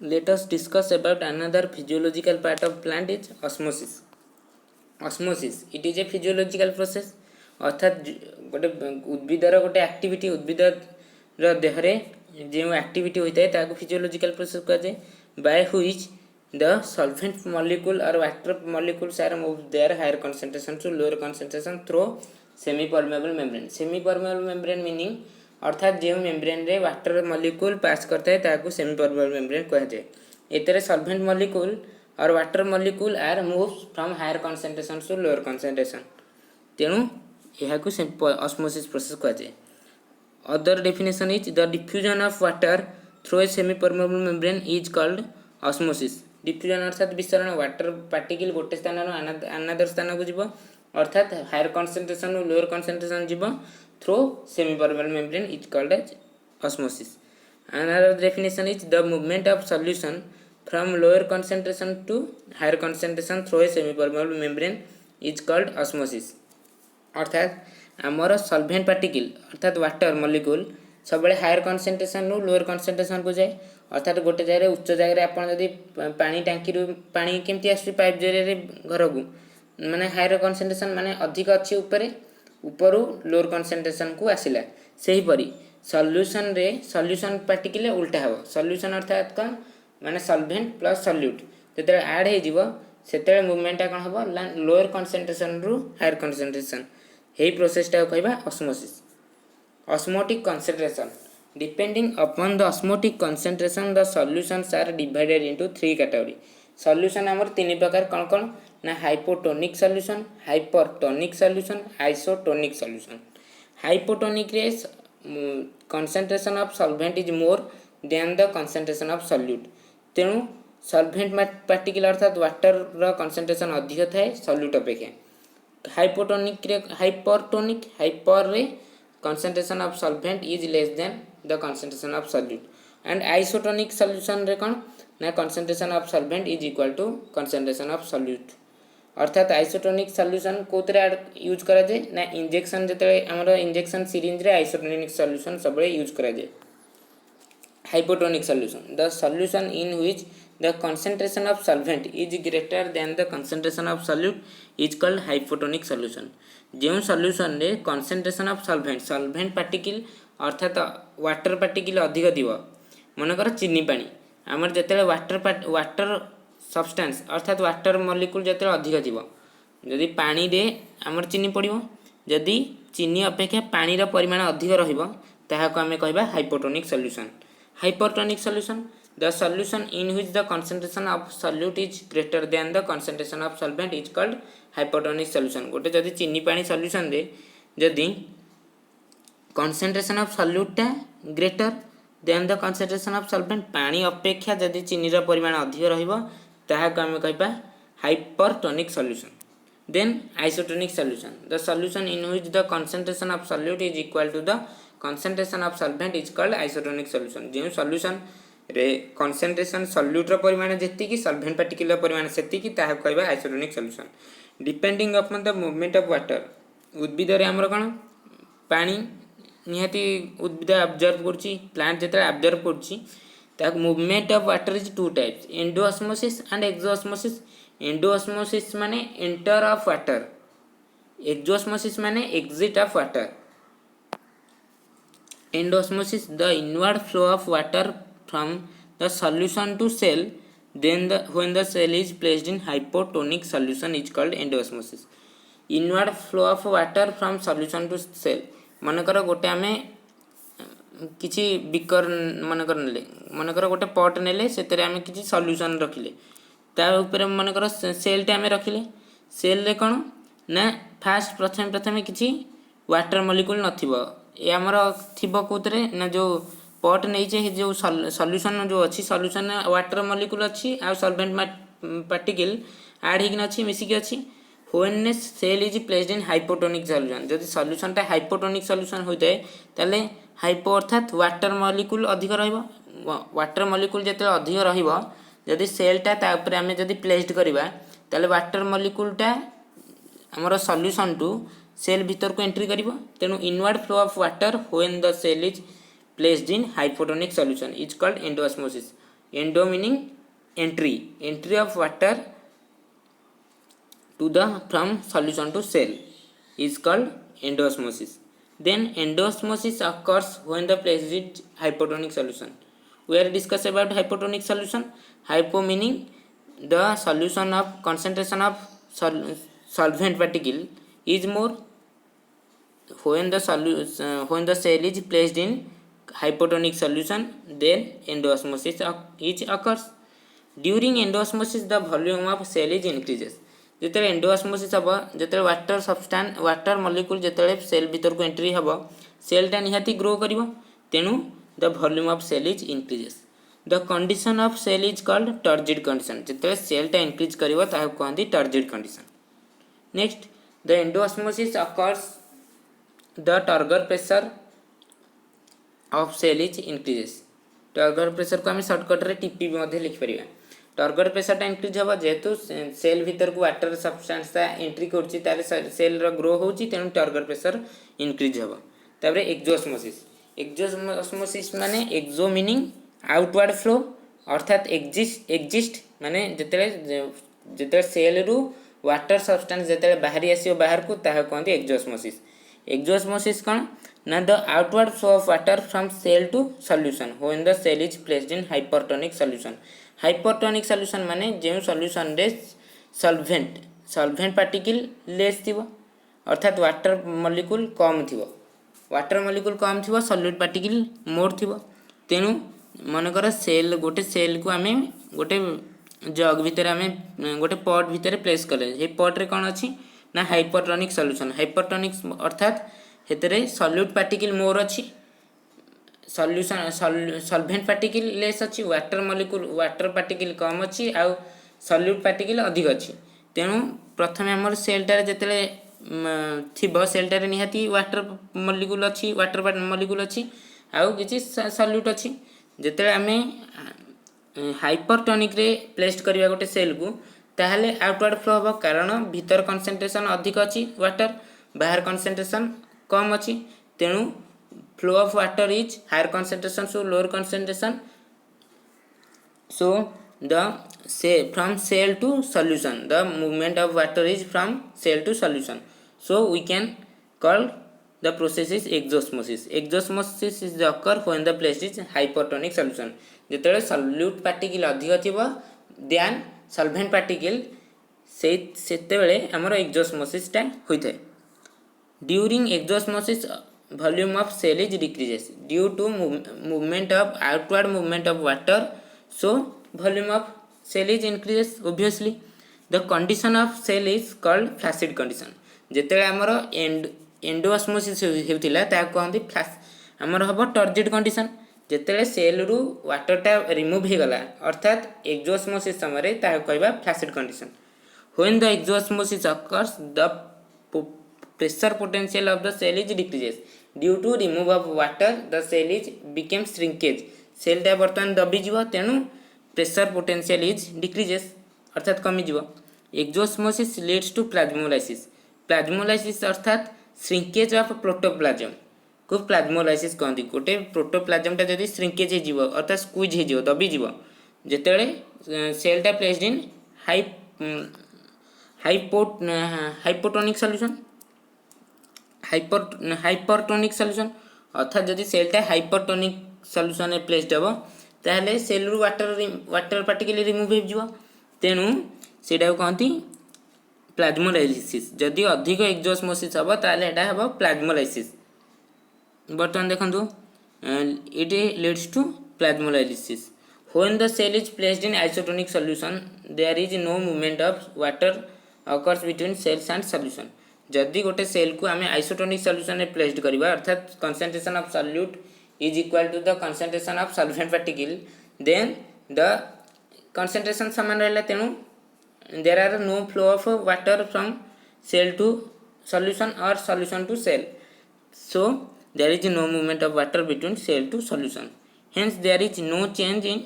Let us discuss about another physiological part of plant is osmosis. Osmosis, it is a physiological process अर्थात गोटे उद्भिदर गोटे activity उद्भिदर Dehre जो activity होता है ताको फिजियोलॉजिकल प्रोसेस कहुए by which the solvent molecule और water molecules are move their higher concentration to lower concentration through semi permeable membrane. Semi permeable membrane meaning अर्थात जो मेम्ब्रेन रे वाटर मॉलिक्यूल पास करता है ताको सेमी परमेबल मेम्ब्रेन कहुए. एतरे सॉल्वेंट मॉलिक्यूल और water molecule are move from higher concentration to lower concentration. तेणु यह ऑस्मोसिस प्रोसेस कहुए. Other definition is the diffusion of water through a semi permeable membrane is called osmosis. Diffusion अर्थात विसरण water particle गोटे स्थान अनादर स्थान को जीव अर्थात हायर कंसंट्रेशन और लोअर कंसंट्रेशन जीव through semi permeable membrane is called as osmosis. Another definition is the movement of solution from lower concentration to higher concentration through a semi permeable membrane is called osmosis. अर्थात आमर solvent particle अर्थात water molecule सब higher concentration रु lower concentration को जाए अर्थात गोटे जगह उच्च जगह आप पानी टांकी पानी केमती आस पाइप जरिए घर को माने हायर कंसंट्रेशन माने अधिक अच्छी ऊपर लोअर कंसंट्रेशन को आसला सेहीपरि सॉल्यूशन रे सॉल्यूशन पार्टिकल उल्टा हम सॉल्यूशन अर्थात कौन माने सॉल्वेंट प्लस सॉल्यूट जो ऐड हो मूवमेंटा कौन हम लोअर कंसंट्रेशन रु हायर कंसंट्रेशन यही प्रोसेसटा कहवा osmosis. Osmotic concentration depending upon the osmotic concentration the solutions are divided into three category. Solution आमर तीन प्रकार कौन कौन ना hypotonic solution hypertonic solution isotonic solution. Hypotonic रे concentration of solvent is more than the concentration of solute. तेणु solvent particle अर्थात water रो concentration अधिक थाए सॉल्यूट अपेक्षा. हाइपरटोनिक हाइपर रे concentration of solvent is less than the concentration of solute. And isotonic solution रे कौन ना concentration of solvent is equal to concentration of solute. अर्थात आइसोटोनिक सॉल्यूशन कोतरे यूज करा जाए ना इंजेक्शन जते हमर इंजेक्शन सिरिंज रे आइसोटोनिक सॉल्यूशन सबले यूज करा जाए. Hypotonic solution the solution in which the concentration of solvent is greater than the concentration of solute is called hypotonic solution. जो सॉल्यूशन रे concentration of solvent पार्टिकल अर्थात water particle अधिक थी मनकर चीनी पानी आमर जिते वाटर सब्सटेंस अर्थात वाटर मॉलिक्यूल जिते अधिक थी जदि पानी रे आमर चीनी पड़ो जदि चीनी अपेक्षा पानी रा परिमाण अधिक रहिबो ताहाको आमे कहबा hypotonic solution. Hypertonic solution the solution in which the concentration of solute is greater than the concentration of solvent is called hypotonic solution. गोटे जदि चीनी पानी सॉल्यूशन रे जदि concentration of solute टा greater than the concentration of solvent पानी अपेक्षा जदि चीनी रा परिमाण अधिक रहिबो ताहाको आमे कहबा hypertonic solution. Then isotonic solution the solution in which the concentration of solute is equal to the concentration of solvent is called isotonic solution. जो solution रे कंसंट्रेशन सॉल्यूट रो परिमाण जेतिकी सॉल्वेंट पार्टिकल रो परिमाण सेतिकी ताहा कहबा isotonic solution. Depending upon the movement of water उद्भिद रे हमर कोन पानी निहाती उद्भिद ऑब्जर्व करछि प्लांट जेते ऑब्जर्व करछि ता movement of water is two types endosmosis and exosmosis. Endosmosis माने एंटर ऑफ वाटर एक्सोऑस्मोसिस माने exit of water. Endosmosis the inward flow of water from the solution to cell then when the cell is placed in hypotonic solution is called endosmosis. Inward flow of water from solution to cell मनकर गोटे आमे किछि beaker मनकर गोटे pot नेले सेतरे आमे किछि solution रखिले ता ऊपर मनकर cell टे आमे रखिले सेल रे कोन ना फास्ट प्रथम किछि वाटर मॉलिक्यूल नथिबो ए हमर थिबो कोतरे ना जो पॉट नहीं जो सॉल्यूशन जो अच्छी सॉल्यूशन वाटर मॉलिक्यूल अच्छी आ सॉल्वेंट पार्टिकल ऐड होकिन अच्छी मिसिकी अच्छी when cell is placed in hypotonic solution. जदि सॉल्यूशन टा हाइपोटोनिक सॉल्यूशन होइते ताले हाइपो अर्थात वाटर मॉलिक्यूल अधिक रहइबो वाटर मॉलिक्यूल जते अधिक रहइबो जदि सेल टा ता ऊपर हमें जदि प्लेस्ड करबा ताले वाटर मॉलिक्यूल टा हमर सॉल्यूशन टू सेल भीतर को एंट्री करिवो. तेनु inward flow of water when the cell is placed in hypotonic solution is called endosmosis. Endo meaning entry of water to the from solution to cell is called endosmosis. Then endosmosis occurs when the place is hypotonic solution. We are discuss about hypotonic solution. Hypo meaning the solution of concentration of solvent particle is more when when the cell is placed in hypotonic solution, then endosmosis is occurs. During endosmosis the volume of cell is increases. जिते endosmosis हम जो water molecule जो cell भीतर को entry हम सेलटा निहाती grow कर तेणु the volume of cell is increases. The condition of cell is called turgid condition. जो सेलटा इंक्रीज कर कहते turgid condition. Next the endosmosis occurs the turgor pressure of cell is increases. Turgor pressure को आम shortcut रे TP लिखिपर. Turgor प्रेशरटा increase हम जेहेतु सेल भीतर को वाटर सब्सटेंसटा एंट्री कर सेल ग्रो होची तेणु टर्गर प्रेशर इंक्रीज हम. तापर एक्जोस्मोसिस माने एक्जो मीनिंग आउटवर्ड फ्लो अर्थात एक्जिस्ट माने जिते सेल रु वाटर सब्सटेंस जिते बाहरी आसो बाहर को ताहा कहते एक्जोस्मोसिस. एक्जोस्मोसिस कौन ना the outward flow of water from cell to solution when the cell is placed in hypertonic solution. Hypertonic solution माने जो सॉल्यूशन रे सॉल्वेंट पार्टिकल लेस थिबो अर्थात वाटर मॉलिक्यूल कम थिबो. वाटर मॉलिक्यूल कम थिबो सॉल्यूट पार्टिकल मोर थिबो. तेणु मनकर सेल गोटे सेल को आमे गोटे जग भीतर आमे गोटे पॉट भीतर प्लेस कले. हे पॉट रे कोन अछि ना हाइपरटोनिक सॉल्यूशन. हाइपरटोनिक अर्थात हेतरे सॉल्यूट पार्टिकल मोर अछि सॉल्यूशन सॉल्वेंट पार्टिकल लेस अच्छी वाटर मॉलिक्यूल वाटर पार्टिकल कम अच्छी आउ सॉल्यूट पार्टिकल अधिक अच्छी. तेणु प्रथम आमर सेलटार जिते थी सेलटार निहाती वाटर मॉलिक्यूल अच्छी वाटर मॉलिक्यूल अच्छी आउ किसी सॉल्यूट अच्छी. जिते आम हाइपरटोनिक रे प्लेस्ड करवा गोटे सेल को ताहले आउटवर्ड फ्लो हम कारण भीतर कंसंट्रेशन अधिक अच्छी वाटर बाहर कंसंट्रेशन कम अच्छी. तेणु flow of water is higher concentration so lower concentration, so the from cell to solution the movement of water is from cell to solution, so we can call the process is exosmosis. Exosmosis is the occur when the place is hypertonic solution. जेतेले solute particle अधिक थिबो than solvent particle सेतेबेले हमर exosmosis टा होइथे. During exosmosis volume of cell is decreases due to movement of outward movement of water, so volume of cell is increases obviously. The condition of cell is called flaccid condition. जेतेले हमर endosmosis हेउतिला ता कहंती हमर हबो turgid condition. जेतेले cell रु वाटरटा remove हे गला अर्थात exosmosis समय ता कहबा फ्लासिड condition. when the exosmosis occurs the pressure potential of the cell is decreases due to remove of water the cell is became shrinkage. Cell टा बर्तमान दबी जीव तेणु प्रेशर पोटेंशियल इज डिक्रीजेस अर्थात कमी जीव. Exosmosis Leeds to plasmolysis. Plasmolysis अर्थात shrinkage of protoplasm को प्लाज्मोलाइसिस कहती. गोटे प्रोटोप्लाज्मटा जदि श्रिंकेज हो अर्थात स्क्वीज हो दबी जीव जेतेबेले सेलटा placed in hypotonic solution hypertonic solution अर्थात जदि सेलटा हाइपरटोनिक सॉल्यूशन प्लेस्ड हम ताहले सेल रु वाटर पार्टिकल रिमूव हो तेणु सेटा कहती प्लाज्मोलाइसिस. जदि अधिक एक्जोस्मोसिस हम ताहले एटा हम प्लाज्मोलाइसिस. बर्तमान देखंतु it leads to plasmolysis. when the cell is placed in isotonic solution there is no movement of water occurs between cells and solution. जदि गोटे सेल को आम आइसोटोनिक सॉल्यूशन में प्लेस्ड करवा अर्थात concentration of solute is equal to the concentration of solvent particle then the concentration समान रहला तेणु there are no flow of water from cell to solution और solution to cell, so there is no movement of water between cell to solution. Hence there is no change in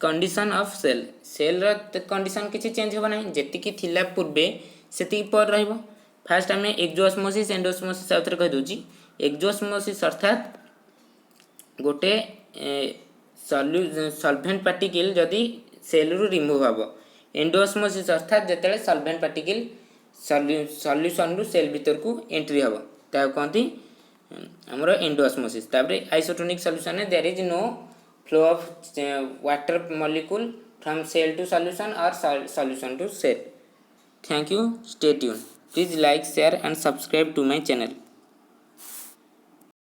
condition of cell. Cell condition किसी change होगा ना जी थिला पूर्वे से पर रहिबो. Fast आम exosmosis endosmosis आउथरे कह दूची. एक्जोस्मोसिस अर्थात गोटे सल्भेंट पार्टिकल जदि सेल रु रिमूव हम एंडोस्मोसिस अर्थात जिते सल्भेंट पार्टिकल सल्यूशन रु सेल भीतर को एंट्री हम कहती आमर endosmosis. Isotonic solution there is no flow of water molecule from cell to solution और solution to cell. Thank you, stay tuned, please like share and subscribe to my channel.